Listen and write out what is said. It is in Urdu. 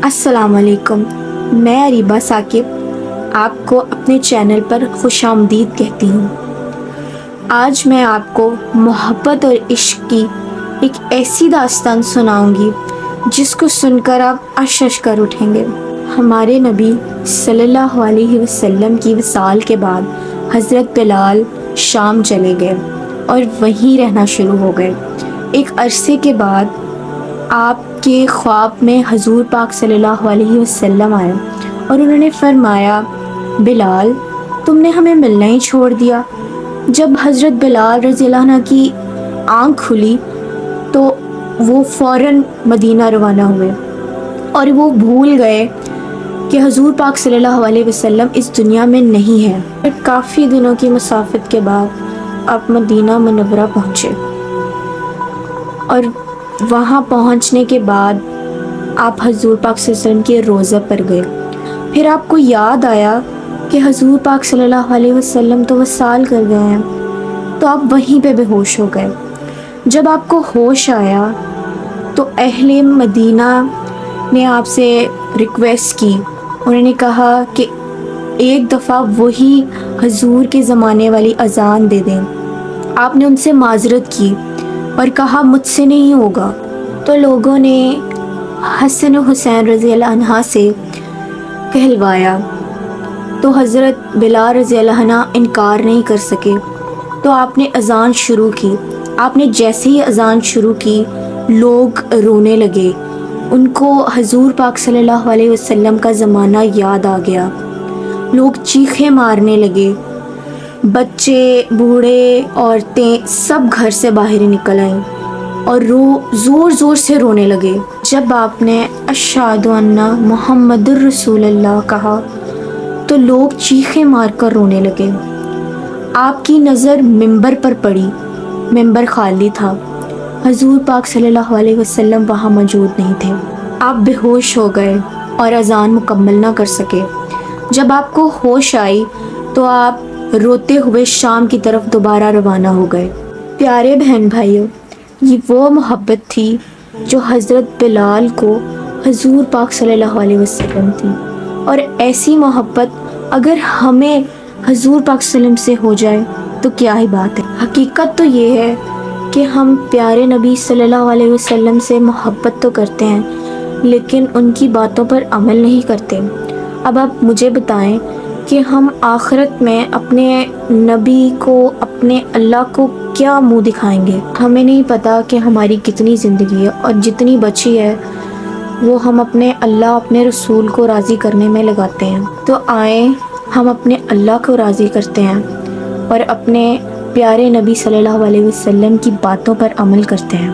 السلام علیکم، میں اریبہ ثاقب آپ کو اپنے چینل پر خوش آمدید کہتی ہوں۔ آج میں آپ کو محبت اور عشق کی ایک ایسی داستان سناؤں گی جس کو سن کر آپ اشک اشک کر اٹھیں گے۔ ہمارے نبی صلی اللہ علیہ وسلم کی وصال کے بعد حضرت بلال شام چلے گئے اور وہیں رہنا شروع ہو گئے۔ ایک عرصے کے بعد آپ کے خواب میں حضور پاک صلی اللہ علیہ وسلم آئے اور انہوں نے فرمایا، بلال تم نے ہمیں ملنا ہی چھوڑ دیا۔ جب حضرت بلال رضی اللہ عنہ کی آنکھ کھلی تو وہ فوراً مدینہ روانہ ہوئے اور وہ بھول گئے کہ حضور پاک صلی اللہ علیہ وسلم اس دنیا میں نہیں ہے۔ کافی دنوں کی مسافت کے بعد آپ مدینہ منورہ پہنچے اور وہاں پہنچنے کے بعد آپ حضور پاک صلی اللہ علیہ وسلم کے روضہ پر گئے۔ پھر آپ کو یاد آیا کہ حضور پاک صلی اللہ علیہ وسلم تو وصال کر گئے ہیں، تو آپ وہیں پہ بے ہوش ہو گئے۔ جب آپ کو ہوش آیا تو اہل مدینہ نے آپ سے ریکویسٹ کی، انہوں نے کہا کہ ایک دفعہ وہی حضور کے زمانے والی اذان دے دیں۔ آپ نے ان سے معذرت کی اور کہا مجھ سے نہیں ہوگا، تو لوگوں نے حسن و حسین رضی اللہ عنہ سے کہلوایا، تو حضرت بلال رضی اللہ عنہ انکار نہیں کر سکے، تو آپ نے اذان شروع کی۔ آپ نے جیسے ہی اذان شروع کی لوگ رونے لگے، ان کو حضور پاک صلی اللہ علیہ وسلم کا زمانہ یاد آ گیا، لوگ چیخیں مارنے لگے، بچے بوڑھے عورتیں سب گھر سے باہر نکل آئیں اور زور زور سے رونے لگے۔ جب آپ نے اشہد ان محمد الرسول اللہ کہا تو لوگ چیخیں مار کر رونے لگے۔ آپ کی نظر منبر پر پڑی، منبر خالی تھا، حضور پاک صلی اللہ علیہ وسلم وہاں موجود نہیں تھے۔ آپ بے ہوش ہو گئے اور اذان مکمل نہ کر سکے۔ جب آپ کو ہوش آئی تو آپ روتے ہوئے شام کی طرف دوبارہ روانہ ہو گئے۔ پیارے بہن بھائیوں، یہ وہ محبت تھی جو حضرت بلال کو حضور پاک صلی اللہ علیہ وسلم تھی، اور ایسی محبت اگر ہمیں حضور پاک صلی اللہ علیہ وسلم سے ہو جائے تو کیا ہی بات ہے۔ حقیقت تو یہ ہے کہ ہم پیارے نبی صلی اللہ علیہ وسلم سے محبت تو کرتے ہیں لیکن ان کی باتوں پر عمل نہیں کرتے۔ اب آپ مجھے بتائیں کہ ہم آخرت میں اپنے نبی کو، اپنے اللہ کو کیا منہ دکھائیں گے؟ ہمیں نہیں پتہ کہ ہماری کتنی زندگی ہے، اور جتنی بچی ہے وہ ہم اپنے اللہ، اپنے رسول کو راضی کرنے میں لگاتے ہیں۔ تو آئیں ہم اپنے اللہ کو راضی کرتے ہیں اور اپنے پیارے نبی صلی اللہ علیہ وسلم کی باتوں پر عمل کرتے ہیں۔